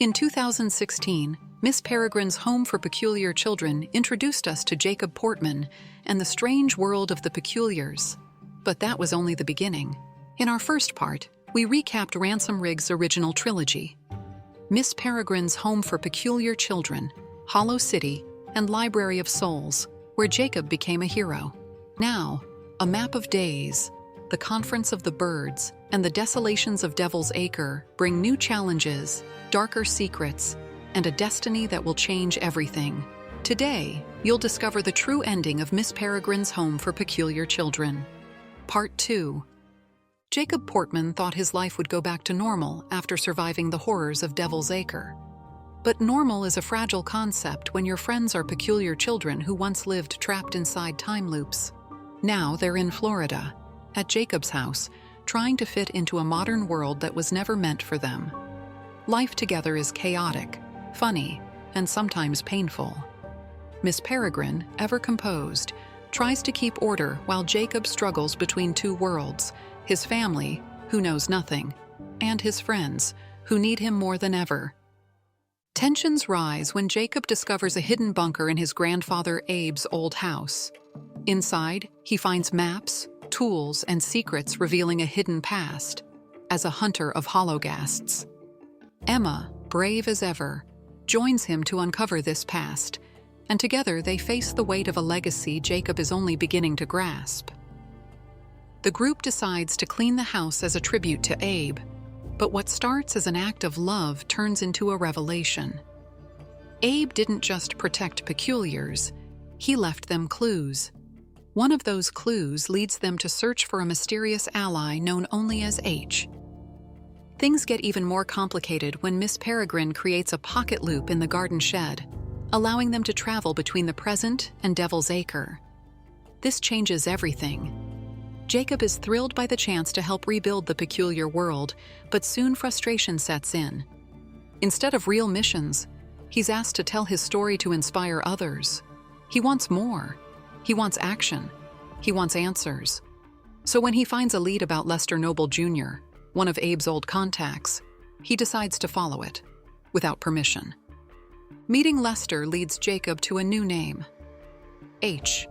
In 2016, Miss Peregrine's Home for Peculiar Children introduced us to Jacob Portman and the strange world of the peculiars. But that was only the beginning. In our first part, we recapped Ransom Riggs' original trilogy: Miss Peregrine's Home for Peculiar Children, Hollow City, and Library of Souls, where Jacob became a hero. Now, A Map of Days, The Conference of the Birds, and The Desolations of Devil's Acre bring new challenges, darker secrets, and a destiny that will change everything. Today, you'll discover the true ending of Miss Peregrine's Home for Peculiar Children. Part 2. Jacob Portman thought his life would go back to normal after surviving the horrors of Devil's Acre. But normal is a fragile concept when your friends are peculiar children who once lived trapped inside time loops. Now they're in Florida, at Jacob's house, trying to fit into a modern world that was never meant for them. Life together is chaotic, funny, and sometimes painful. Miss Peregrine, ever composed, tries to keep order while Jacob struggles between two worlds: his family, who knows nothing, and his friends, who need him more than ever. Tensions rise when Jacob discovers a hidden bunker in his grandfather Abe's old house. Inside, he finds maps, tools, and secrets revealing a hidden past. As a hunter of hologhasts, Emma, brave as ever, joins him to uncover this past, and together they face the weight of a legacy Jacob is only beginning to grasp. The group decides to clean the house as a tribute to Abe, but what starts as an act of love turns into a revelation. Abe didn't just protect peculiars, he left them clues. One of those clues leads them to search for a mysterious ally known only as H. Things get even more complicated when Miss Peregrine creates a pocket loop in the garden shed, allowing them to travel between the present and Devil's Acre. This changes everything. Jacob is thrilled by the chance to help rebuild the peculiar world, but soon frustration sets in. Instead of real missions, he's asked to tell his story to inspire others. He wants more. He wants action. He wants answers. So when he finds a lead about Lester Noble Jr., one of Abe's old contacts, he decides to follow it, without permission. Meeting Lester leads Jacob to a new name: H.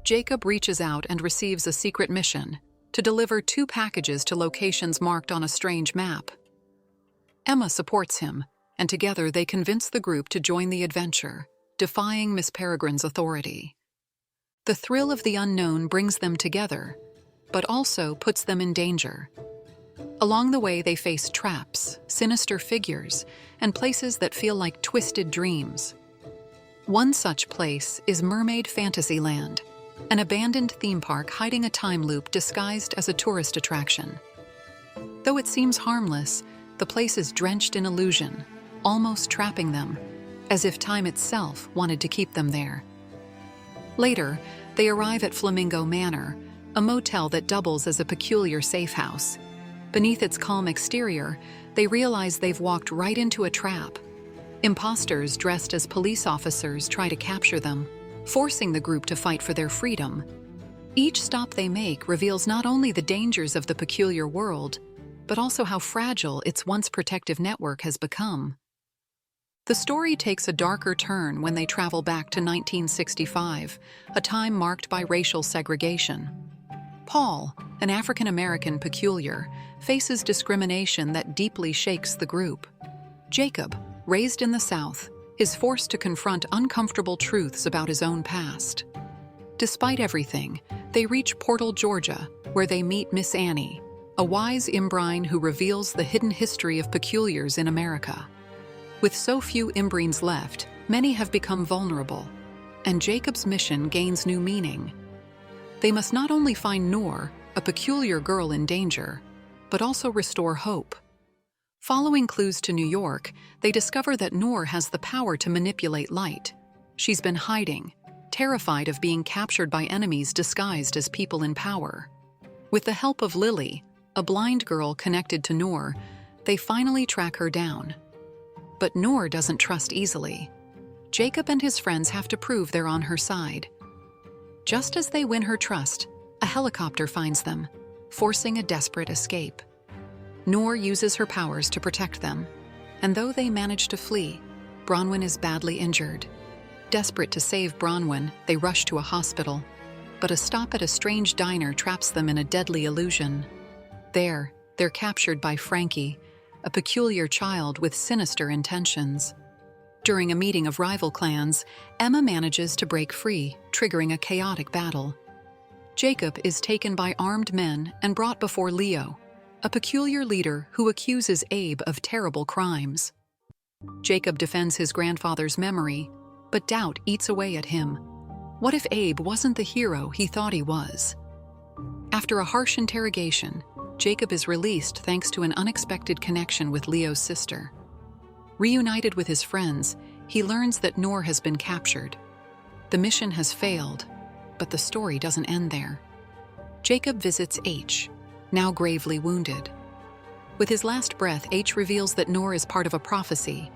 Jacob reaches out and receives a secret mission to deliver 2 packages to locations marked on a strange map. Emma supports him, and together they convince the group to join the adventure, defying Miss Peregrine's authority. The thrill of the unknown brings them together, but also puts them in danger. Along the way, they face traps, sinister figures, and places that feel like twisted dreams. One such place is Mermaid Fantasyland, an abandoned theme park hiding a time loop disguised as a tourist attraction. Though it seems harmless, the place is drenched in illusion, almost trapping them, as if time itself wanted to keep them there. Later, they arrive at Flamingo Manor, a motel that doubles as a peculiar safe house. Beneath its calm exterior, they realize they've walked right into a trap. Imposters dressed as police officers try to capture them, forcing the group to fight for their freedom. Each stop they make reveals not only the dangers of the peculiar world, but also how fragile its once protective network has become. The story takes a darker turn when they travel back to 1965, a time marked by racial segregation. Paul, an African-American peculiar, faces discrimination that deeply shakes the group. Jacob, raised in the South, is forced to confront uncomfortable truths about his own past. Despite everything, they reach Portal, Georgia, where they meet Miss Annie, a wise Imbrine who reveals the hidden history of peculiars in America. With so few Imbrines left, many have become vulnerable, and Jacob's mission gains new meaning. They must not only find Noor, a peculiar girl in danger, but also restore hope. Following clues to New York, they discover that Noor has the power to manipulate light. She's been hiding, terrified of being captured by enemies disguised as people in power. With the help of Lily, a blind girl connected to Noor, they finally track her down. But Noor doesn't trust easily. Jacob and his friends have to prove they're on her side. Just as they win her trust, a helicopter finds them, forcing a desperate escape. Noor uses her powers to protect them. and though they manage to flee, Bronwyn is badly injured. Desperate to save Bronwyn, they rush to a hospital, but a stop at a strange diner traps them in a deadly illusion. There, they're captured by Frankie, a peculiar child with sinister intentions. During a meeting of rival clans, Emma manages to break free, triggering a chaotic battle. Jacob is taken by armed men and brought before Leo, a peculiar leader who accuses Abe of terrible crimes. Jacob defends his grandfather's memory, but doubt eats away at him. What if Abe wasn't the hero he thought he was? After a harsh interrogation, Jacob is released thanks to an unexpected connection with Leo's sister. Reunited with his friends, he learns that Noor has been captured. The mission has failed, but the story doesn't end there. Jacob visits H, now gravely wounded. With his last breath, H reveals that Noor is part of a prophecy,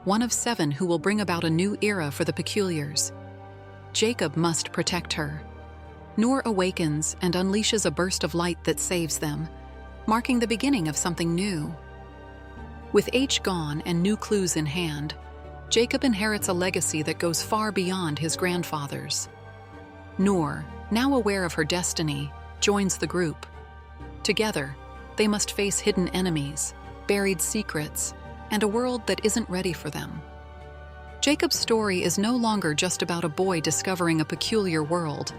one of 7 who will bring about a new era for the Peculiars. Jacob must protect her. Noor awakens and unleashes a burst of light that saves them, marking the beginning of something new. With H gone and new clues in hand, Jacob inherits a legacy that goes far beyond his grandfather's. Noor, now aware of her destiny, joins the group. Together, they must face hidden enemies, buried secrets, and a world that isn't ready for them. Jacob's story is no longer just about a boy discovering a peculiar world.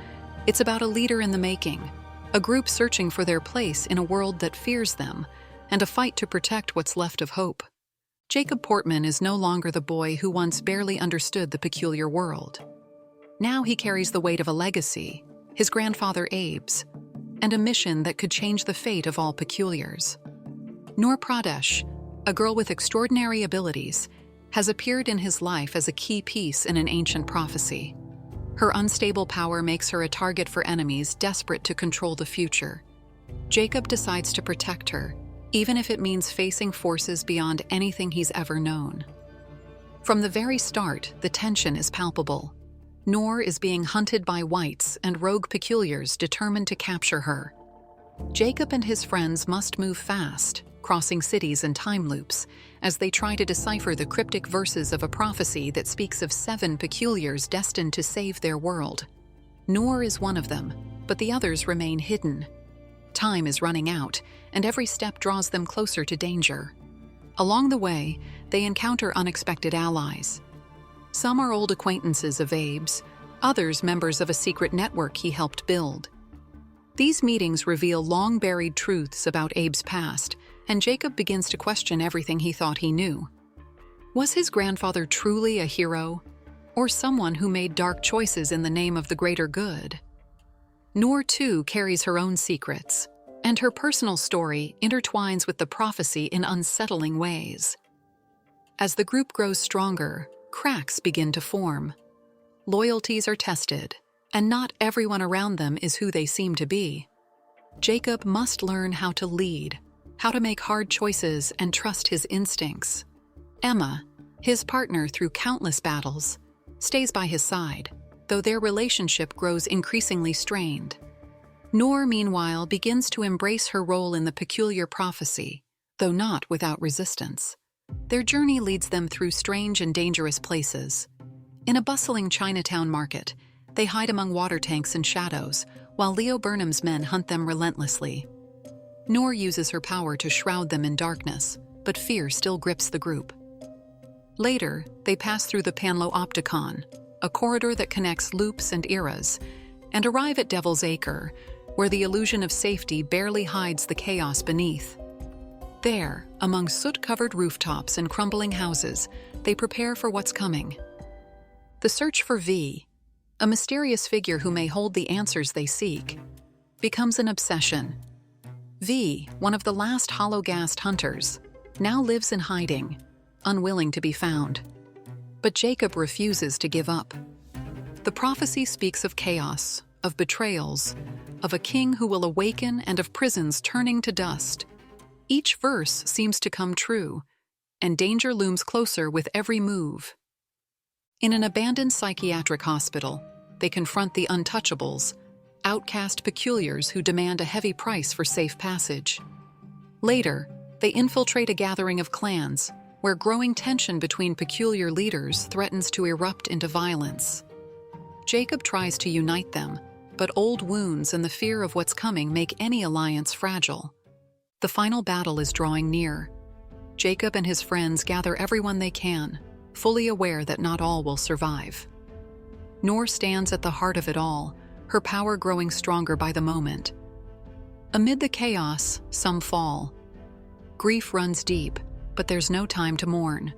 It's about a leader in the making, a group searching for their place in a world that fears them, and a fight to protect what's left of hope. Jacob Portman is no longer the boy who once barely understood the peculiar world. Now he carries the weight of a legacy, his grandfather Abe's, and a mission that could change the fate of all Peculiars. Noor Pradesh, a girl with extraordinary abilities, has appeared in his life as a key piece in an ancient prophecy. Her unstable power makes her a target for enemies desperate to control the future. Jacob decides to protect her, even if it means facing forces beyond anything he's ever known. From the very start, the tension is palpable. Noor is being hunted by whites and rogue Peculiars determined to capture her. Jacob and his friends must move fast, crossing cities and time loops, as they try to decipher the cryptic verses of a prophecy that speaks of 7 Peculiars destined to save their world. Noor is one of them, but the others remain hidden. Time is running out, and every step draws them closer to danger. Along the way, they encounter unexpected allies. Some are old acquaintances of Abe's, others members of a secret network he helped build. These meetings reveal long-buried truths about Abe's past, and Jacob begins to question everything he thought he knew. Was his grandfather truly a hero, or someone who made dark choices in the name of the greater good? Noor, too, carries her own secrets, and her personal story intertwines with the prophecy in unsettling ways. As the group grows stronger, cracks begin to form. Loyalties are tested, and not everyone around them is who they seem to be. Jacob must learn how to lead, how to make hard choices and trust his instincts. Emma, his partner through countless battles, stays by his side, though their relationship grows increasingly strained. Noor, meanwhile, begins to embrace her role in the peculiar prophecy, though not without resistance. Their journey leads them through strange and dangerous places. In a bustling Chinatown market, they hide among water tanks and shadows, while Leo Burnham's men hunt them relentlessly. Noor uses her power to shroud them in darkness, but fear still grips the group. Later, they pass through the Panlo-Opticon, a corridor that connects loops and eras, and arrive at Devil's Acre, where the illusion of safety barely hides the chaos beneath. There, among soot-covered rooftops and crumbling houses, they prepare for what's coming. The search for V, a mysterious figure who may hold the answers they seek, becomes an obsession. V, one of the last hollow-gassed hunters, now lives in hiding, unwilling to be found. But Jacob refuses to give up. The prophecy speaks of chaos, of betrayals, of a king who will awaken, and of prisons turning to dust. Each verse seems to come true, and danger looms closer with every move. In an abandoned psychiatric hospital, they confront the untouchables, outcast Peculiars who demand a heavy price for safe passage. Later, they infiltrate a gathering of clans, where growing tension between peculiar leaders threatens to erupt into violence. Jacob tries to unite them, but old wounds and the fear of what's coming make any alliance fragile. The final battle is drawing near. Jacob and his friends gather everyone they can, fully aware that not all will survive. Noor stands at the heart of it all, her power growing stronger by the moment. Amid the chaos, some fall. Grief runs deep, but there's no time to mourn.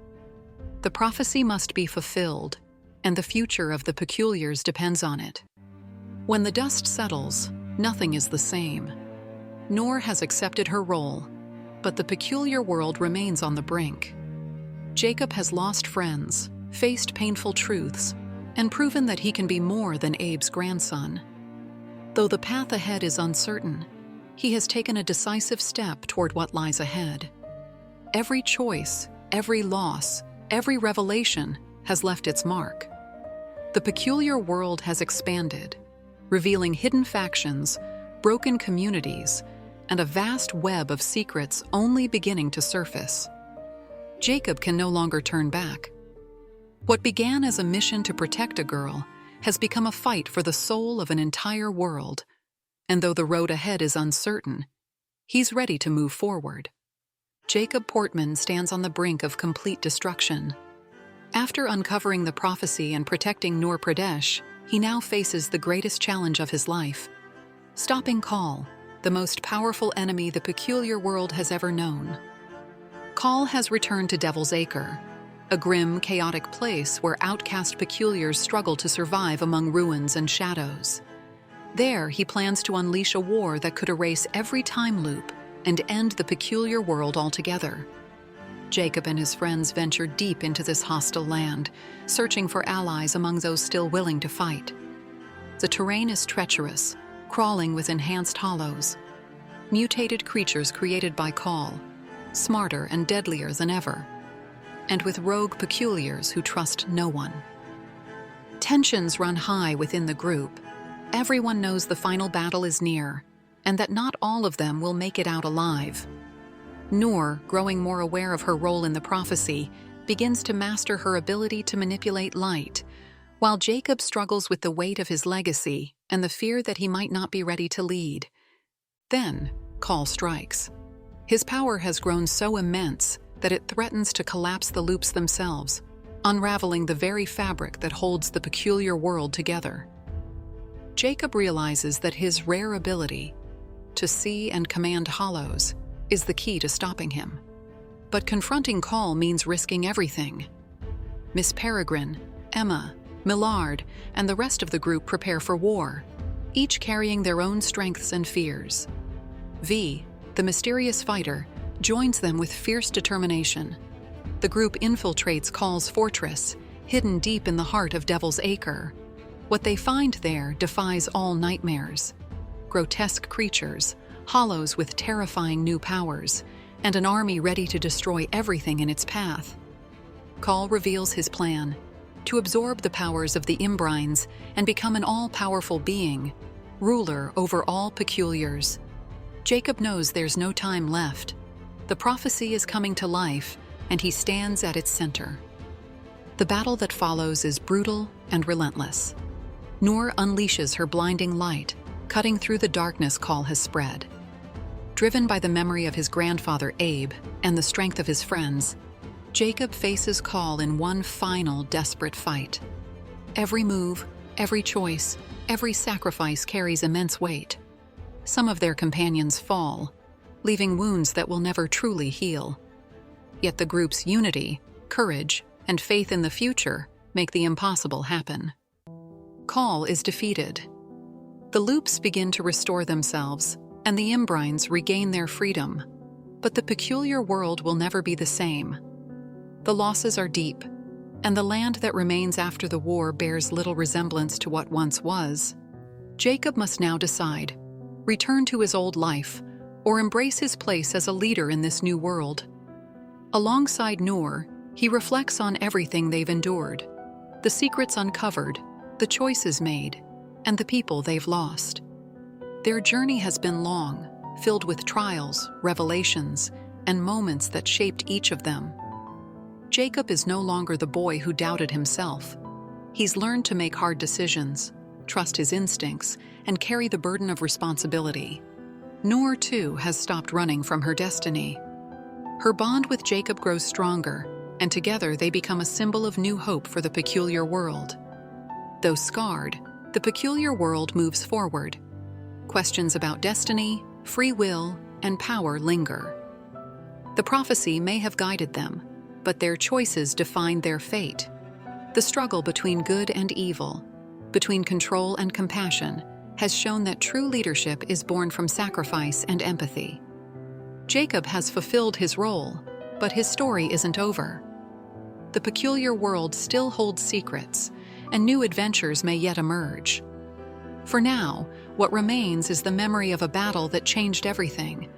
The prophecy must be fulfilled, and the future of the peculiars depends on it. When the dust settles, nothing is the same. Noor has accepted her role, but the peculiar world remains on the brink. Jacob has lost friends, faced painful truths, and proven that he can be more than Abe's grandson. Though the path ahead is uncertain, he has taken a decisive step toward what lies ahead. Every choice, every loss, every revelation has left its mark. The peculiar world has expanded, revealing hidden factions, broken communities, and a vast web of secrets only beginning to surface. Jacob can no longer turn back. What began as a mission to protect a girl has become a fight for the soul of an entire world, and though the road ahead is uncertain, he's ready to move forward. Jacob Portman stands on the brink of complete destruction. After uncovering the prophecy and protecting Noor Pradesh, he now faces the greatest challenge of his life: stopping Kaal, the most powerful enemy the peculiar world has ever known. Kaal has returned to Devil's Acre, a grim, chaotic place where outcast peculiars struggle to survive among ruins and shadows. There, he plans to unleash a war that could erase every time loop and end the peculiar world altogether. Jacob and his friends venture deep into this hostile land, searching for allies among those still willing to fight. The terrain is treacherous, crawling with enhanced hollows. Mutated creatures created by Kaal, smarter and deadlier than ever, and with rogue peculiars who trust no one. Tensions run high within the group. Everyone knows the final battle is near, and that not all of them will make it out alive. Noor, growing more aware of her role in the prophecy, begins to master her ability to manipulate light, while Jacob struggles with the weight of his legacy and the fear that he might not be ready to lead. Then, Kaal strikes. His power has grown so immense that it threatens to collapse the loops themselves, unraveling the very fabric that holds the peculiar world together. Jacob realizes that his rare ability to see and command hollows is the key to stopping him. But confronting Kaal means risking everything. Miss Peregrine, Emma, Millard, and the rest of the group prepare for war, each carrying their own strengths and fears. V, the mysterious fighter, joins them with fierce determination. The group infiltrates Kaal's fortress, hidden deep in the heart of Devil's Acre. What they find there defies all nightmares. Grotesque creatures, hollows with terrifying new powers, and an army ready to destroy everything in its path. Kaal reveals his plan: to absorb the powers of the peregrines and become an all-powerful being, ruler over all peculiars. Jacob knows there's no time left. The prophecy is coming to life, and he stands at its center. The battle that follows is brutal and relentless. Noor unleashes her blinding light, cutting through the darkness Kaal has spread. Driven by the memory of his grandfather Abe and the strength of his friends, Jacob faces Kaal in one final desperate fight. Every move, every choice, every sacrifice carries immense weight. Some of their companions fall, leaving wounds that will never truly heal. Yet the group's unity, courage, and faith in the future make the impossible happen. Kaal is defeated. The loops begin to restore themselves, and the peregrines regain their freedom. But the peculiar world will never be the same. The losses are deep, and the land that remains after the war bears little resemblance to what once was. Jacob must now decide: return to his old life, or embrace his place as a leader in this new world. Alongside Noor, he reflects on everything they've endured, the secrets uncovered, the choices made, and the people they've lost. Their journey has been long, filled with trials, revelations, and moments that shaped each of them. Jacob is no longer the boy who doubted himself. He's learned to make hard decisions, trust his instincts, and carry the burden of responsibility. Noor, too, has stopped running from her destiny. Her bond with Jacob grows stronger, and together they become a symbol of new hope for the peculiar world. Though scarred, the peculiar world moves forward. Questions about destiny, free will, and power linger. The prophecy may have guided them, but their choices defined their fate. The struggle between good and evil, between control and compassion, has shown that true leadership is born from sacrifice and empathy. Jacob has fulfilled his role, but his story isn't over. The peculiar world still holds secrets, and new adventures may yet emerge. For now, what remains is the memory of a battle that changed everything,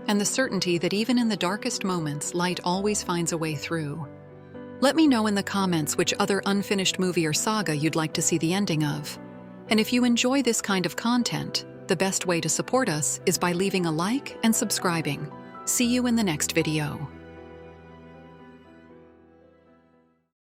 and the certainty that even in the darkest moments, light always finds a way through. Let me know in the comments which other unfinished movie or saga you'd like to see the ending of. And if you enjoy this kind of content, the best way to support us is by leaving a like and subscribing. See you in the next video.